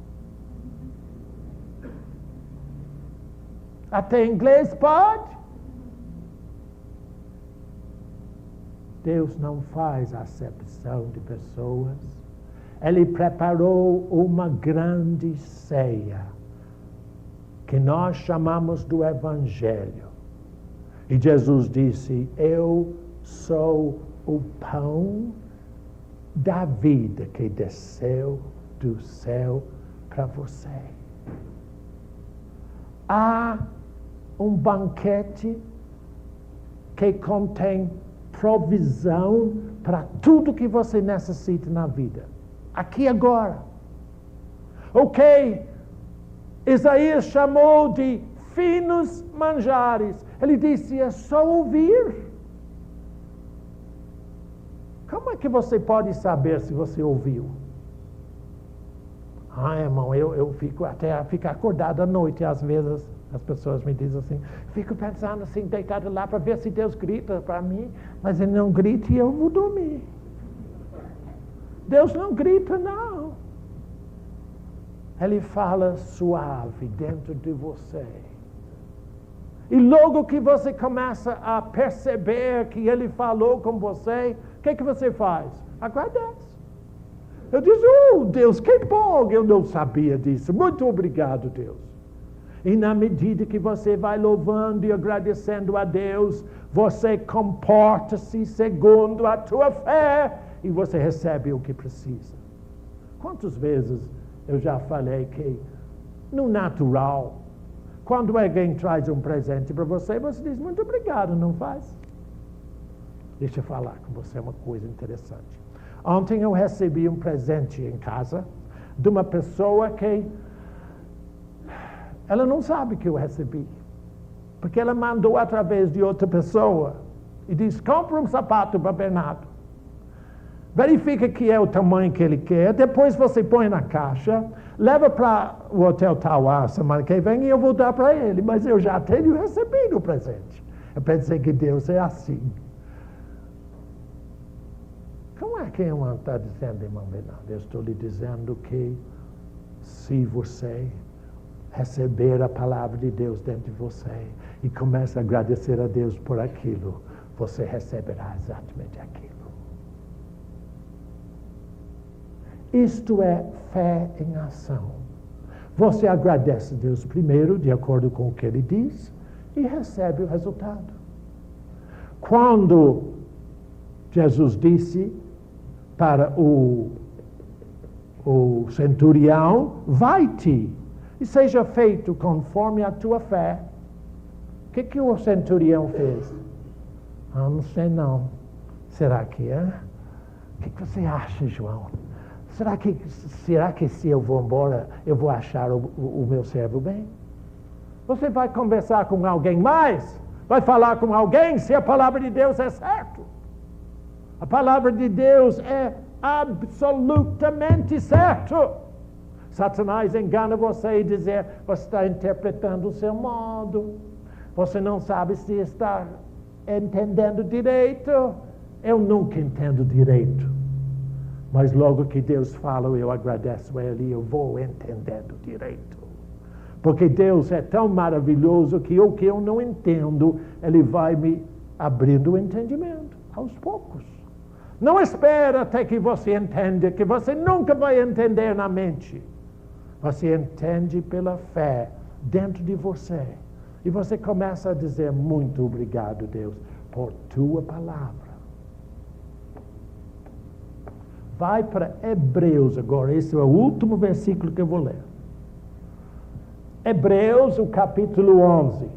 Até inglês pode. Deus não faz acepção de pessoas. Ele preparou uma grande ceia, que nós chamamos do Evangelho. E Jesus disse, eu sou o pão da vida que desceu do céu para você. Há um banquete que contém provisão para tudo que você necessita na vida. Aqui agora. Ok. Isaías chamou de finos manjares. Ele disse, é só ouvir. Como é que você pode saber se você ouviu? Irmão, eu fico até ficar acordado à noite, às vezes as pessoas me dizem assim, fico pensando assim, deitado lá para ver se Deus grita para mim, mas Ele não grita e eu vou dormir. Deus não grita, não. Ele fala suave dentro de você. E logo que você começa a perceber que Ele falou com você, o que você faz? Agradece. Eu disse, Deus, que bom, eu não sabia disso. Muito obrigado, Deus. E na medida que você vai louvando e agradecendo a Deus, você comporta-se segundo a tua fé e você recebe o que precisa. Quantas vezes eu já falei que, no natural, quando alguém traz um presente para você, você diz, muito obrigado, não faz? Deixa eu falar com você uma coisa interessante. Ontem eu recebi um presente em casa de uma pessoa que ela não sabe que eu recebi. Porque ela mandou através de outra pessoa e disse, compra um sapato para Bernardo. Verifica que é o tamanho que ele quer, depois você põe na caixa, leva para o Hotel Tauá semana que vem e eu vou dar para ele. Mas eu já tenho recebido o presente. Eu pensei que Deus é assim. Como é que eu está dizendo, irmão Bernardo? Eu estou lhe dizendo que se você receber a palavra de Deus dentro de você e começa a agradecer a Deus por aquilo, você receberá exatamente aquilo. Isto é fé em ação. Você agradece a Deus primeiro, de acordo com o que Ele diz, e recebe o resultado. Quando Jesus disse para o centurião, vai-te e seja feito conforme a tua fé. O que o centurião fez? Não sei não. Será que é? O que você acha, João? Será que se eu vou embora, eu vou achar o meu servo bem? Você vai conversar com alguém mais? Vai falar com alguém se a palavra de Deus é certa? A palavra de Deus é absolutamente certa. Satanás engana você e dizer, você está interpretando o seu modo. Você não sabe se está entendendo direito. Eu nunca entendo direito. Mas logo que Deus fala, eu agradeço a Ele e eu vou entendendo direito. Porque Deus é tão maravilhoso que o que eu não entendo, Ele vai me abrindo o entendimento, aos poucos. Não espera até que você entenda, que você nunca vai entender na mente. Você entende pela fé dentro de você. E você começa a dizer, muito obrigado, Deus, por tua palavra. Vai para Hebreus agora, esse é o último versículo que eu vou ler. Hebreus, o capítulo 11.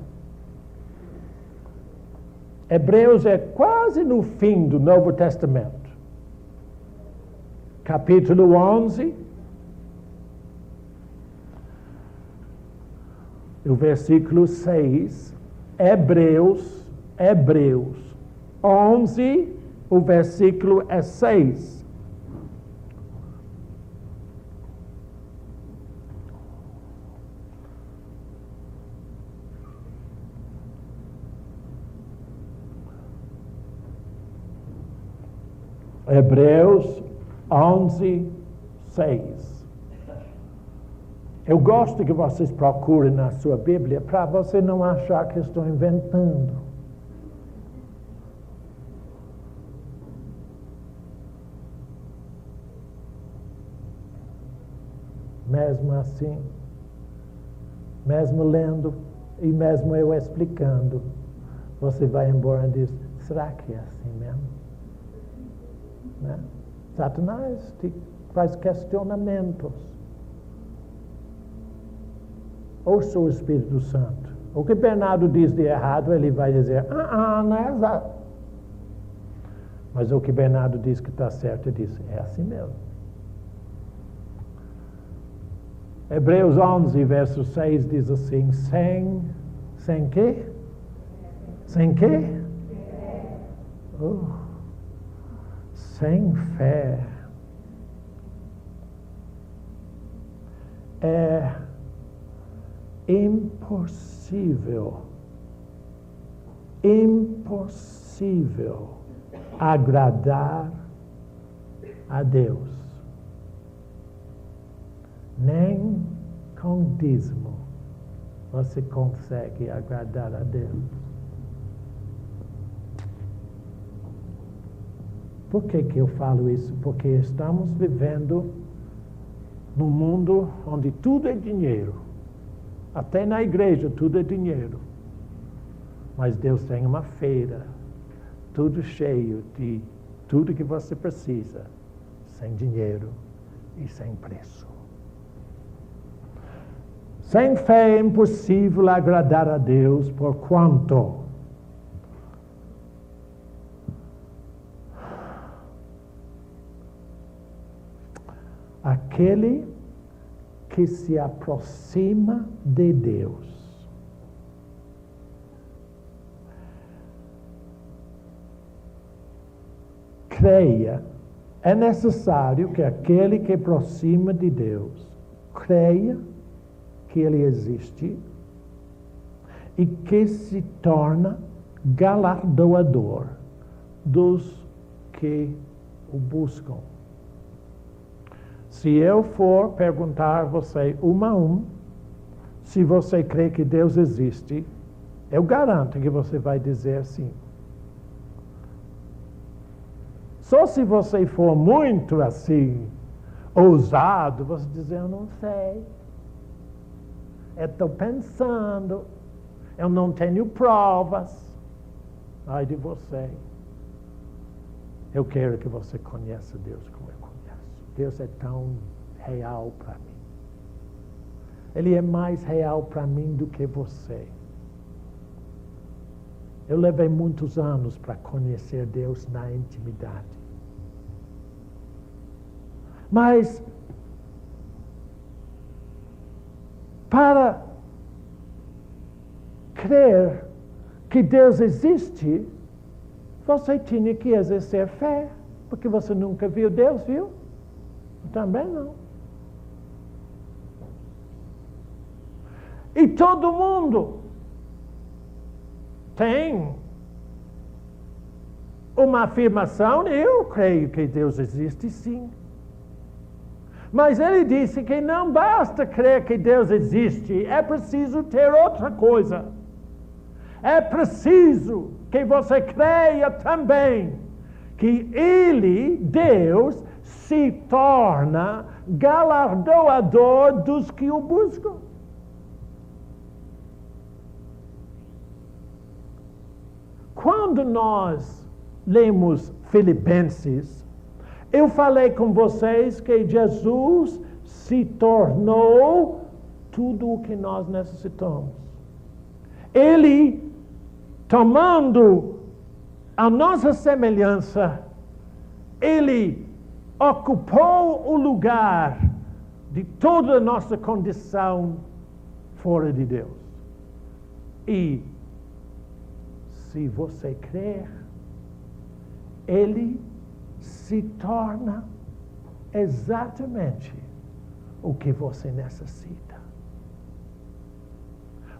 Hebreus é quase no fim do Novo Testamento. Capítulo 11. O versículo 6. Hebreus 11, o versículo é 6. Hebreus 11, 6. Eu gosto que vocês procurem na sua Bíblia para você não achar que estou inventando. Mesmo assim, mesmo lendo e mesmo eu explicando, você vai embora e diz, será que é assim mesmo? Né? Satanás te faz questionamentos. Ouça o Espírito Santo. O que Bernardo diz de errado, ele vai dizer, não é exato. Mas o que Bernardo diz que está certo, ele diz, é assim mesmo. Hebreus 11, verso 6 diz assim, sem quê? Sem quê? Sem fé é impossível agradar a Deus. Nem com dízimo você consegue agradar a Deus. Por que eu falo isso? Porque estamos vivendo num mundo onde tudo é dinheiro. Até na igreja tudo é dinheiro. Mas Deus tem uma feira, tudo cheio de tudo que você precisa, sem dinheiro e sem preço. Sem fé é impossível agradar a Deus, porquanto aquele que se aproxima de Deus creia, é necessário que aquele que aproxima de Deus creia que Ele existe e que se torna galardoador dos que o buscam. Se eu for perguntar a você um a um, se você crê que Deus existe, eu garanto que você vai dizer sim. Só se você for muito assim, ousado, você dizer, eu não sei. Eu estou pensando, eu não tenho provas. Ai de você. Eu quero que você conheça Deus como eu conheço. Deus é tão real para mim. Ele é mais real para mim do que você. Eu levei muitos anos para conhecer Deus na intimidade. Mas, para crer que Deus existe, você tinha que exercer fé, porque você nunca viu Deus, viu? Também não. E todo mundo tem uma afirmação, eu creio que Deus existe sim. Mas ele disse que não basta crer que Deus existe, é preciso ter outra coisa. É preciso que você creia também que Ele, Deus, se torna galardoador dos que o buscam. Quando nós lemos Filipenses, eu falei com vocês que Jesus se tornou tudo o que nós necessitamos. Ele, tomando a nossa semelhança, Ele ocupou o lugar de toda a nossa condição fora de Deus. E, se você crer, Ele se torna exatamente o que você necessita.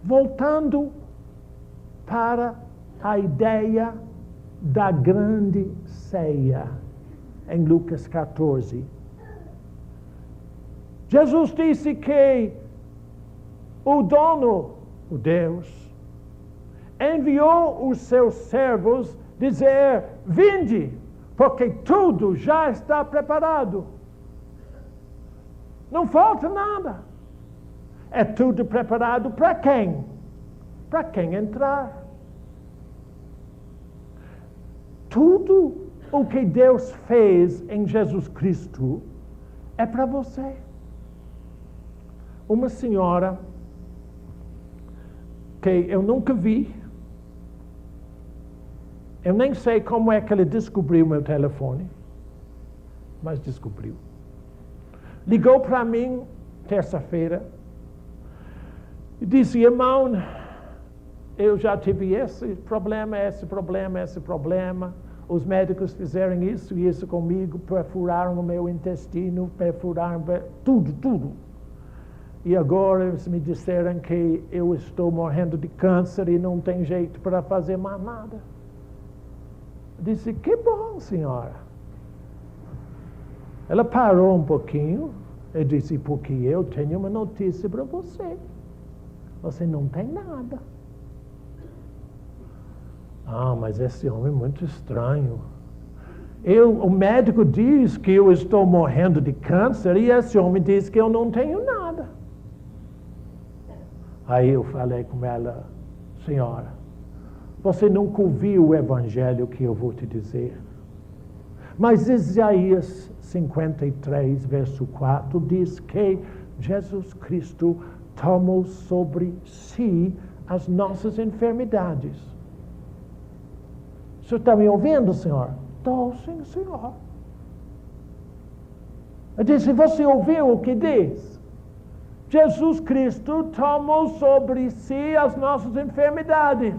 Voltando para a ideia da grande ceia, em Lucas 14. Jesus disse que o dono, o Deus, enviou os seus servos dizer: vinde, porque tudo já está preparado. Não falta nada. É tudo preparado para quem? Para quem entrar. Tudo o que Deus fez em Jesus Cristo é para você. Uma senhora que eu nunca vi, eu nem sei como é que ele descobriu meu telefone, mas descobriu. Ligou para mim terça-feira e disse: irmão, eu já tive esse problema. Os médicos fizeram isso e isso comigo, perfuraram o meu intestino, perfuraram tudo. E agora eles me disseram que eu estou morrendo de câncer e não tem jeito para fazer mais nada. Disse: que bom, senhora. Ela parou um pouquinho e disse: porque eu tenho uma notícia para você. Você não tem nada. Ah, mas esse homem é muito estranho. O médico diz que eu estou morrendo de câncer e esse homem diz que eu não tenho nada. Aí eu falei com ela: senhora, você nunca ouviu o evangelho que eu vou te dizer. Mas Isaías 53, verso 4, diz que Jesus Cristo tomou sobre si as nossas enfermidades. Você está me ouvindo, senhor? Estou, sim, senhor. Eu disse: você ouviu o que diz? Jesus Cristo tomou sobre si as nossas enfermidades.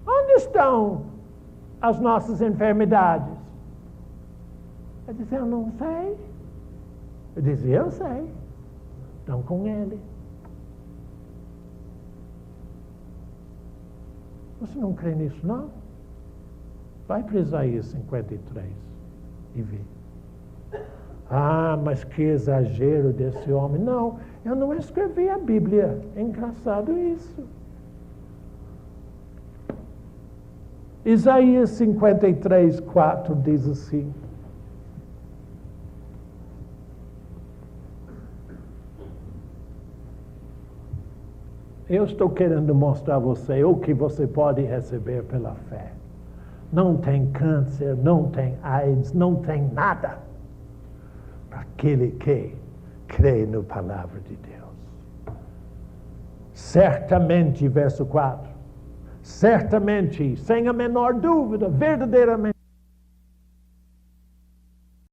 Onde estão as nossas enfermidades? Eu disse: eu não sei. Eu disse: eu sei. Estão com Ele. Você não crê nisso, não? Vai para Isaías 53 e vê. Ah, mas que exagero desse homem. Não, eu não escrevi a Bíblia. É engraçado isso. Isaías 53, 4 diz assim: eu estou querendo mostrar a você o que você pode receber pela fé. Não tem câncer, não tem AIDS, não tem nada. Para aquele que crê na palavra de Deus. Certamente, verso 4, certamente, sem a menor dúvida, verdadeiramente,